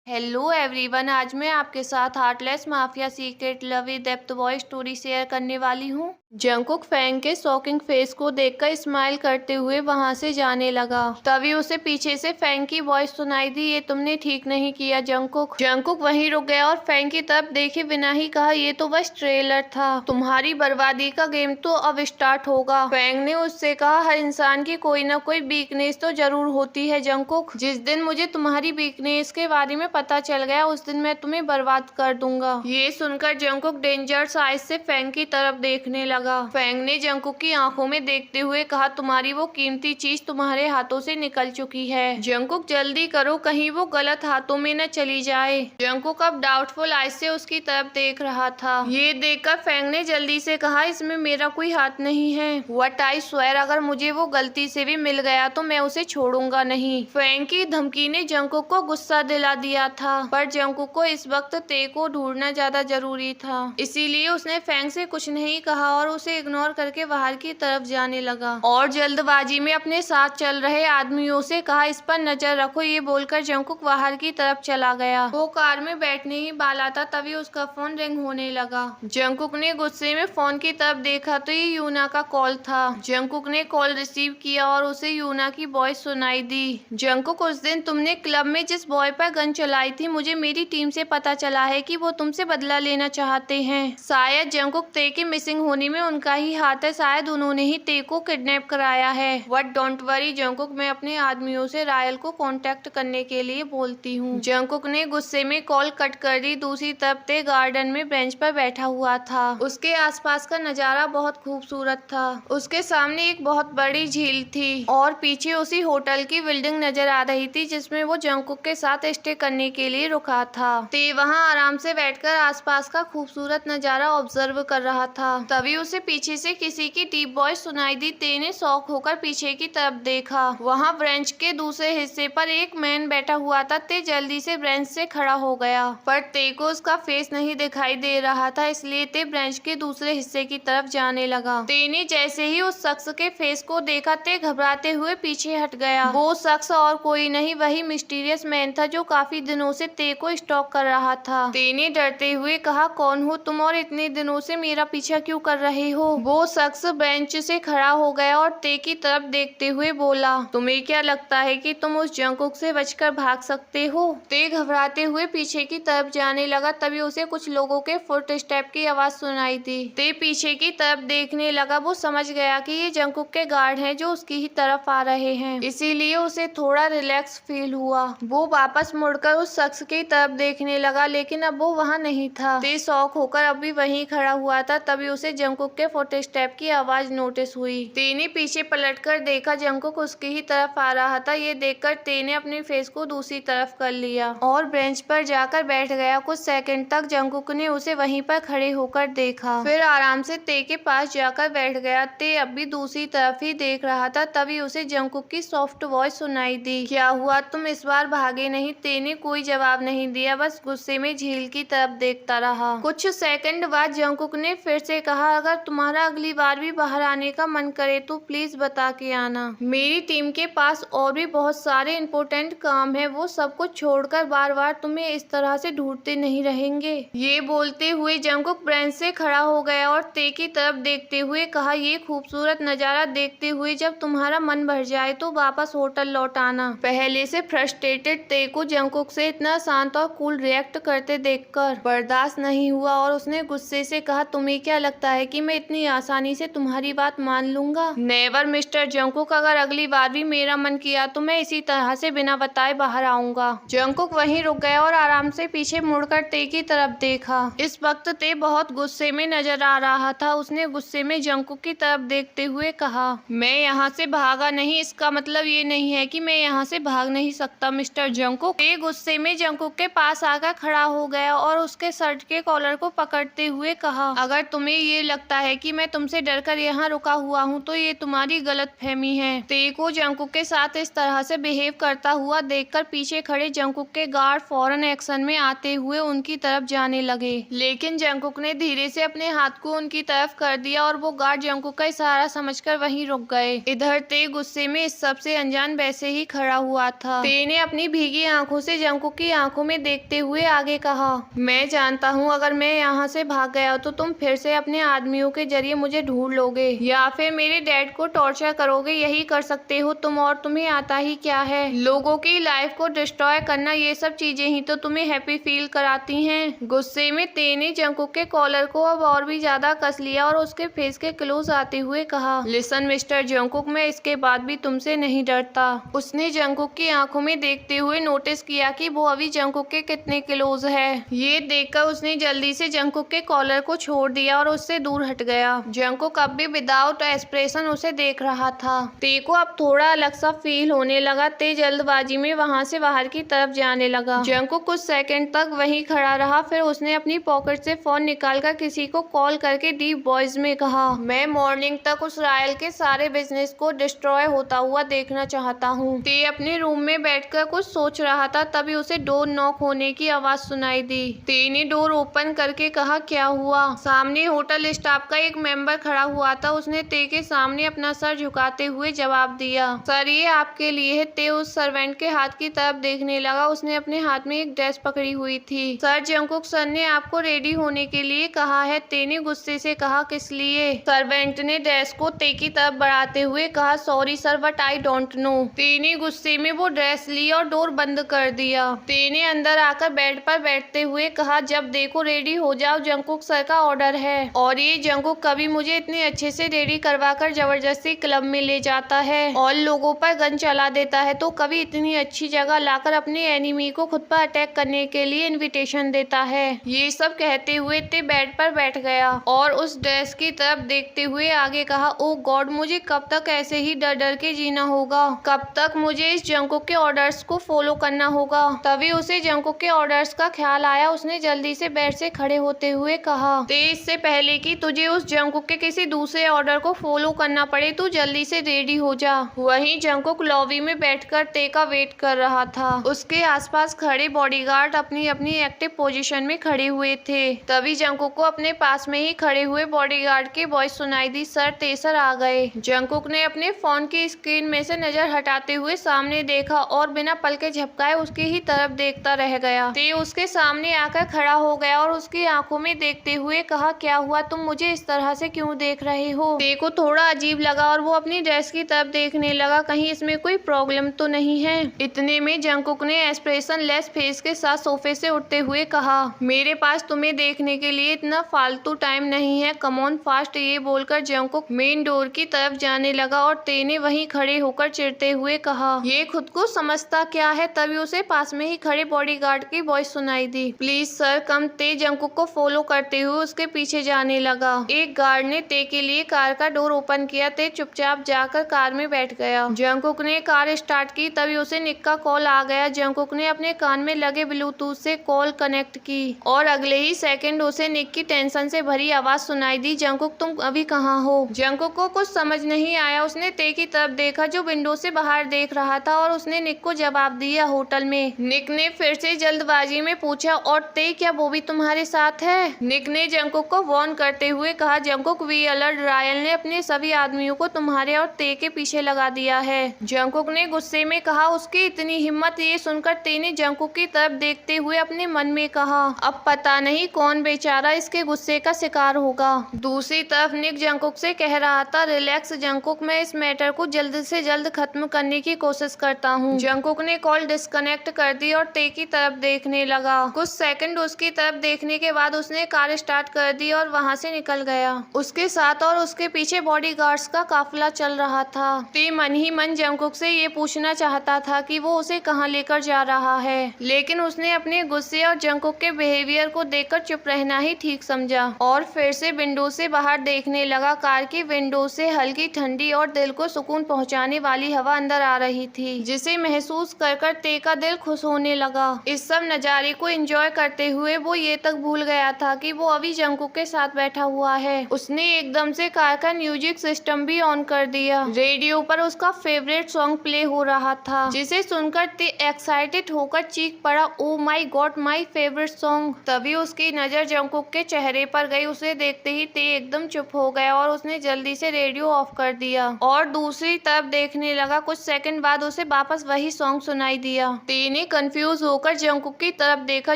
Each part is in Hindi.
हेलो एवरीवन, आज मैं आपके साथ heartless mafia secret love with depth boy story share करने वाली हूँ। जंगकुक फैंग के शॉकिंग फेस को देखकर स्माइल करते हुए वहां से जाने लगा। तभी उसे पीछे से फैंग की वॉइस सुनाई दी, ये तुमने ठीक नहीं किया जंगकुक। जंगकुक वहीं रुक गया और फैंग की तरफ देखे बिना ही कहा, ये तो बस ट्रेलर था, तुम्हारी बर्बादी का गेम तो अब स्टार्ट होगा। फैंग ने उससे कहा, हर इंसान की कोई ना कोई वीकनेस तो जरूर होती है जंगकुक। जिस दिन मुझे तुम्हारी वीकनेस के बारे में पता चल गया उस दिन मैं तुम्हें बर्बाद कर दूंगा। ये सुनकर जंगकुक डेंजरस आइज से फैंग की तरफ देखने लगा। फैंग ने जंगकुक की आंखों में देखते हुए कहा, तुम्हारी वो कीमती चीज तुम्हारे हाथों से निकल चुकी है जंगकुक, जल्दी करो कहीं वो गलत हाथों में न चली जाए। जंगकुक अब डाउटफुल आइज से उसकी तरफ देख रहा था। ये देखकर फैंग ने जल्दी से कहा, इसमें मेरा कोई हाथ नहीं है। व्हाट आई स्वेयर, अगर मुझे वो गलती से भी मिल गया तो मैं उसे छोड़ूंगा नहीं। फैंग की धमकी ने जंगकुक को गुस्सा दिला दिया था, पर जंगकुक को इस वक्त ते को ढूंढना ज्यादा जरूरी था, इसीलिए उसने फैंग से कुछ नहीं कहा और उसे इग्नोर करके बाहर की तरफ जाने लगा और जल्दबाजी में अपने साथ चल रहे आदमियों से कहा, इस पर नजर रखो। ये बोलकर जंगकुक बाहर की तरफ चला गया। वो कार में बैठने ही वाला था तभी उसका फोन रिंग होने लगा। जंगकुक ने गुस्से में फोन की तरफ देखा तो ये यूना का कॉल था। जंगकुक ने कॉल रिसीव किया और उसे यूना की वॉइस सुनाई दी। जंगकुक, उस दिन तुमने क्लब में जिस बॉय पर गन चलाई थी, मुझे मेरी टीम से पता चला है कि वो तुमसे बदला लेना चाहते हैं। शायद जंगकुक ते के मिसिंग होने में उनका ही हाथ है, शायद उन्होंने ही ते को किडनैप कराया है। बट डोंट वरी जंगकुक, मैं अपने आदमियों से रायल को कांटेक्ट करने के लिए बोलती हूँ। जंगकुक ने गुस्से में कॉल कट कर दी। दूसरी तरफ ते गार्डन में बेंच पर बैठा हुआ था। उसके आसपास का नजारा बहुत खूबसूरत था। उसके सामने एक बहुत बड़ी झील थी और पीछे उसी होटल की बिल्डिंग नजर आ रही थी जिसमें वो जंगकुक के साथ स्टे करने के लिए रुका था। ते वहाँ आराम से बैठकर आसपास का खूबसूरत नजारा ऑब्जर्व कर रहा था। तभी उसे पीछे से किसी की डीप वॉइस सुनाई दी। ते ने शॉक होकर पीछे की तरफ देखा। वहाँ ब्रेंच के दूसरे हिस्से पर एक मैन बैठा हुआ था। ते जल्दी से ब्रेंच से खड़ा हो गया, पर ते को उसका फेस नहीं दिखाई दे रहा था, इसलिए ते ब्रेंच के दूसरे हिस्से की तरफ जाने लगा। ते ने जैसे ही उस शख्स के फेस को देखा, ते घबराते हुए पीछे हट गया। वो शख्स और कोई नहीं, वही मिस्टीरियस मैन था जो काफी दिनों से ते को स्टॉक कर रहा था। ते ने डरते हुए कहा, कौन हो तुम और इतने दिनों से मेरा पीछा क्यों कर रहे हो? वो शख्स बेंच से खड़ा हो गया और ते की तरफ देखते हुए बोला, तुम्हें क्या लगता है कि तुम उस जंगकुक से बचकर भाग सकते हो? ते घबराते हुए पीछे की तरफ जाने लगा। तभी उसे कुछ लोगों के फुट स्टेप की आवाज सुनाई दी। ते पीछे की तरफ देखने लगा। वो समझ गया कि ये जंगकुक के गार्ड हैं जो उसकी ही तरफ आ रहे हैं, इसीलिए उसे थोड़ा रिलैक्स फील हुआ। वो वापस मुड़कर उस शख्स की तरफ देखने लगा, लेकिन अब वो वहाँ नहीं था। ते शॉक होकर अभी वहीं खड़ा हुआ था। तभी उसे जंगकुक के फुट स्टेप की आवाज नोटिस हुई। ते ने पीछे पलटकर देखा, जंगकुक उसकी ही तरफ आ रहा था। ये देखकर ते ने अपने फेस को दूसरी तरफ कर लिया और बेंच पर जाकर बैठ गया। कुछ सेकंड तक जंगकुक ने उसे वहीं पर खड़े होकर देखा, फिर आराम से ते के पास जाकर बैठ गया। ते अब भी दूसरी तरफ ही देख रहा था। तभी उसे जंगकुक की सॉफ्ट वॉइस सुनाई दी, क्या हुआ, तुम इस बार भागे नहीं? ते ने कोई जवाब नहीं दिया, बस गुस्से में झील की तरफ देखता रहा। कुछ सेकंड बाद जंगकुक ने फिर से कहा, अगर तुम्हारा अगली बार भी बाहर आने का मन करे तो प्लीज बता के आना। मेरी टीम के पास और भी बहुत सारे इम्पोर्टेंट काम है, वो सब कुछ छोड़कर बार बार तुम्हें इस तरह से ढूंढते नहीं रहेंगे। ये बोलते हुए जंगकुक बेंच से खड़ा हो गया और ते की तरफ देखते हुए कहा, ये खूबसूरत नजारा देखते हुए जब तुम्हारा मन भर जाए तो वापस होटल लौट आना। पहले से फ्रस्ट्रेटेड ते को जंगकुक से इतना शांत और कूल रिएक्ट करते देखकर बर्दाश्त नहीं हुआ और उसने गुस्से से कहा, तुम्हें क्या लगता है कि मैं इतनी आसानी से तुम्हारी बात मान लूंगा? नेवर मिस्टर जंगकुक, अगर अगली बार भी मेरा मन किया तो मैं इसी तरह से बिना बताए बाहर आऊंगा। जंगकुक वहीं रुक गया और आराम से पीछे मुड़कर ते की तरफ देखा। इस वक्त ते बहुत गुस्से में नजर आ रहा था। उसने गुस्से में जंगकुक की तरफ देखते हुए कहा, मैं यहाँ से भागा नहीं, इसका मतलब ये नहीं है कि मैं यहाँ से भाग नहीं सकता मिस्टर जंगकुक। ते गुस्से में जंगकुक के पास आकर खड़ा हो गया और उसके शर्ट के कॉलर को पकड़ते हुए कहा, अगर तुम्हें ये लगता लगता है कि मैं तुमसे डरकर यहाँ रुका हुआ हूँ तो ये तुम्हारी गलतफहमी है। ते को जंगकुक के साथ इस तरह से बिहेव करता हुआ देखकर पीछे खड़े जंगकुक के गार्ड फौरन एक्शन में आते हुए उनकी तरफ जाने लगे, लेकिन जंगकुक ने धीरे से अपने हाथ को उनकी तरफ कर दिया और वो गार्ड जंगकुक का इशारा समझकर वहीं रुक गए। इधर ते गुस्से में इस सबसे अनजान वैसे ही खड़ा हुआ था। ते ने अपनी भीगी आंखों से जंगकुक की आंखों में देखते हुए आगे कहा, मैं जानता हूँ अगर मैं यहाँ से भाग गया तो तुम फिर से अपने आदमियों के जरिए मुझे ढूंढ लोगे या फिर मेरे डैड को टॉर्चर करोगे। यही कर सकते हो तुम, और तुम्हें आता ही क्या है। लोगों की लाइफ को डिस्ट्रॉय करना, ये सब चीजें ही तो तुम्हें हैप्पी फील कराती हैं। गुस्से में ते ने जंगकुक के कॉलर को अब और भी ज्यादा कस लिया और उसके फेस के क्लोज आते हुए कहा, लिसन मिस्टर जंगकुक, मैं इसके बाद भी तुमसे नहीं डरता। उसने जंगकुक की आंखों में देखते हुए नोटिस किया कि वो अभी जंगकुक के कितने क्लोज है। ये देखकर उसने जल्दी से जंगकुक के कॉलर को छोड़ दिया और उससे दूर हट गया। जंगकुक अब भी विदाउट एक्सप्रेशन उसे देख रहा था। ते को अब थोड़ा अलग सा फील होने लगा। ते जल्दबाजी में वहां से बाहर की तरफ जाने लगा। जंगकुक कुछ सेकंड तक वहीं खड़ा रहा, फिर उसने अपनी पॉकेट से फोन निकालकर किसी को कॉल करके डीप वॉइस में कहा, मैं मॉर्निंग तक उस रायल के सारे बिजनेस को डिस्ट्रॉय होता हुआ देखना चाहता हूँ। ते अपने रूम में बैठकर कुछ सोच रहा था, तभी उसे डोर नॉक होने की आवाज सुनाई दी। ते ने डोर ओपन करके कहा, क्या हुआ। सामने होटल स्टाफ का एक मेंबर खड़ा हुआ था। उसने ते के सामने अपना सर झुकाते हुए जवाब दिया, सर ये आपके लिए है। ते उस सर्वेंट के हाथ की तरफ देखने लगा। उसने अपने हाथ में एक ड्रेस पकड़ी हुई थी। सर जंगकुक सर ने आपको रेडी होने के लिए कहा है। ते ने गुस्से से कहा, किस लिए। सर्वेंट ने ड्रेस को ते की तरफ बढ़ाते हुए कहा, sorry sir but I don't know. ते ने गुस्से में वो ड्रेस ली और डोर बंद कर दिया। ते ने अंदर आकर बेड पर बैठते हुए कहा, जब देखो रेडी हो जाओ, जंगकुक सर का ऑर्डर है। और ये जंगकुक कभी मुझे इतने अच्छे से रेडी करवाकर जबरदस्ती क्लब में ले जाता है और लोगों पर गन चला देता है, तो कभी इतनी अच्छी जगह लाकर अपने एनिमी को खुद पर अटैक करने के लिए इनविटेशन देता है। ये सब कहते हुए ते बेड पर बैठ गया और उस ड्रेस की तरफ देखते हुए आगे कहा, ओ गॉड, मुझे कब तक ऐसे ही डर डर के जीना होगा। कब तक मुझे इस जंगकुक के ऑर्डर्स को फॉलो करना होगा। तभी उसे जंगकुक के ऑर्डर्स का ख्याल आया। उसने जल्दी से बेड से खड़े होते हुए कहा, ते इससे पहले कि तुझे उस जंगकुक के किसी दूसरे ऑर्डर को फॉलो करना पड़े, तू जल्दी से रेडी हो जा। वहीं जंगकुक लॉबी में बैठकर ते का वेट कर रहा था। उसके आसपास खड़े बॉडीगार्ड अपनी अपनी एक्टिव पोजीशन में खड़े हुए थे। तभी जंगकुक को अपने पास में ही खड़े हुए बॉडीगार्ड की वॉइस सुनाई दी, सर तेसर आ गए। जंगकुक ने अपने फोन की स्क्रीन में से नजर हटाते हुए सामने देखा और बिना पलके झपकाए उसकी ही तरफ देखता रह गया। ते उसके सामने आकर खड़ा हो गया और उसकी आंखों में देखते हुए कहा, क्या हुआ, तुम मुझे इस तरह से क्यों देख रहे हो। ते को थोड़ा अजीब लगा और वो अपनी ड्रेस की तरफ देखने लगा, कहीं इसमें कोई प्रॉब्लम तो नहीं है। इतने में जंगकुक ने एक्सप्रेशन लेस फेस के साथ सोफे से उठते हुए कहा, मेरे पास तुम्हें देखने के लिए इतना फालतू टाइम नहीं है, कम ऑन फास्ट। ये बोलकर जंगकुक मेन डोर की तरफ जाने लगा और ते ने वहीं खड़े होकर चिढ़ते हुए कहा, ये खुद को समझता क्या है। तभी उसे पास में ही खड़े बॉडीगार्ड की वॉइस सुनाई दी, प्लीज सर कम। ते जंगकुक को फॉलो करते हुए उसके पीछे जाने लगा। एक गार्ड ने ते के लिए कार का डोर ओपन किया। ते चुपचाप जाकर कार में बैठ गया। जंगकुक ने कार स्टार्ट की, तभी उसे निक का कॉल आ गया। जंगकुक ने अपने कान में लगे ब्लूटूथ से कॉल कनेक्ट की और अगले ही सेकंड उसे निक की टेंशन से भरी आवाज सुनाई दी, जंगकुक तुम अभी कहाँ हो। जंगकुक को कुछ समझ नहीं आया। उसने ते की तरफ देखा जो विंडो से बाहर देख रहा था और उसने निक को जवाब दिया, होटल में। निक ने फिर से जल्दबाजी में पूछा, और ते क्या वो भी तुम्हारे साथ है। निक ने जंगकुक को वार्न करते हुए कहा, जंगकुक वी अलर्ट, रायल ने अपने सभी आदमियों को तुम्हारे और ते के पीछे लगा दिया है। जंगकुक ने गुस्से में कहा, उसकी इतनी हिम्मत। ये सुनकर ते ने जंगकुक की तरफ देखते हुए अपने मन में कहा, अब पता नहीं कौन बेचारा इसके गुस्से का शिकार होगा। दूसरी तरफ निक जंगकुक से कह रहा था, रिलैक्स जंगकुक, मैं इस मैटर को जल्द से जल्द खत्म करने की कोशिश करता हूँ। जंगकुक ने कॉल डिस्कनेक्ट कर दी और ते की तरफ देखने लगा। कुछ सेकंड उसकी तरफ देखने के बाद उसने कार स्टार्ट कर दी और वहाँ से निकल गया। उसके साथ और उसके पीछे बॉडीगार्ड्स का काफिला चल रहा था। ते मन ही मन जंगकुक से ये पूछना चाहता था कि वो उसे कहाँ लेकर जा रहा है, लेकिन उसने अपने गुस्से और जंगकुक के बिहेवियर को देखकर चुप रहना ही ठीक समझा और फिर से विंडो से बाहर देखने लगा। कार की विंडो से हल्की ठंडी और दिल को सुकून पहुंचाने वाली हवा अंदर आ रही थी, जिसे महसूस कर कर ते का दिल खुश होने लगा। इस सब नजारे को एंजॉय करते हुए वो ये तक भूल गया था कि वो अभी जंगकुक के साथ बैठा हुआ है। उसने एकदम से कार का म्यूजिक सिस्टम भी ऑन कर दिया। रेडियो पर उसका फेवरेट सॉन्ग प्ले हो रहा था, जिसे सुनकर ते एक्साइटेड होकर चीख पड़ा, ओ माई गॉड, माई फेवरेट सॉन्ग। तभी उसकी नजर जंगकुक के चेहरे पर गई। उसे देखते ही ते एकदम चुप हो गया और उसने जल्दी से रेडियो ऑफ कर दिया और दूसरी तरफ देखने लगा। कुछ सेकंड बाद उसे वापस वही सॉन्ग सुनाई दिया। ते ने कंफ्यूज होकर जंगकुक की तरफ देखा,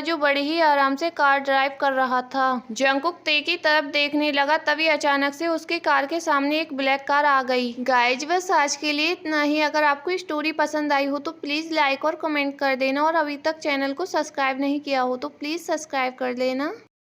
जो बड़े ही आराम से कार ड्राइव कर रहा था। जंगकुक ते की तरफ देखने लगा, तभी अचानक से उसकी कार के सामने एक ब्लैक कार आ गई। गाइज बस आज के लिए इतना ही। अगर आपको स्टोरी पसंद आई हो तो प्लीज लाइक और कमेंट कर देना, और अभी तक चैनल को सब्सक्राइब नहीं किया हो तो प्लीज सब्सक्राइब कर लेना।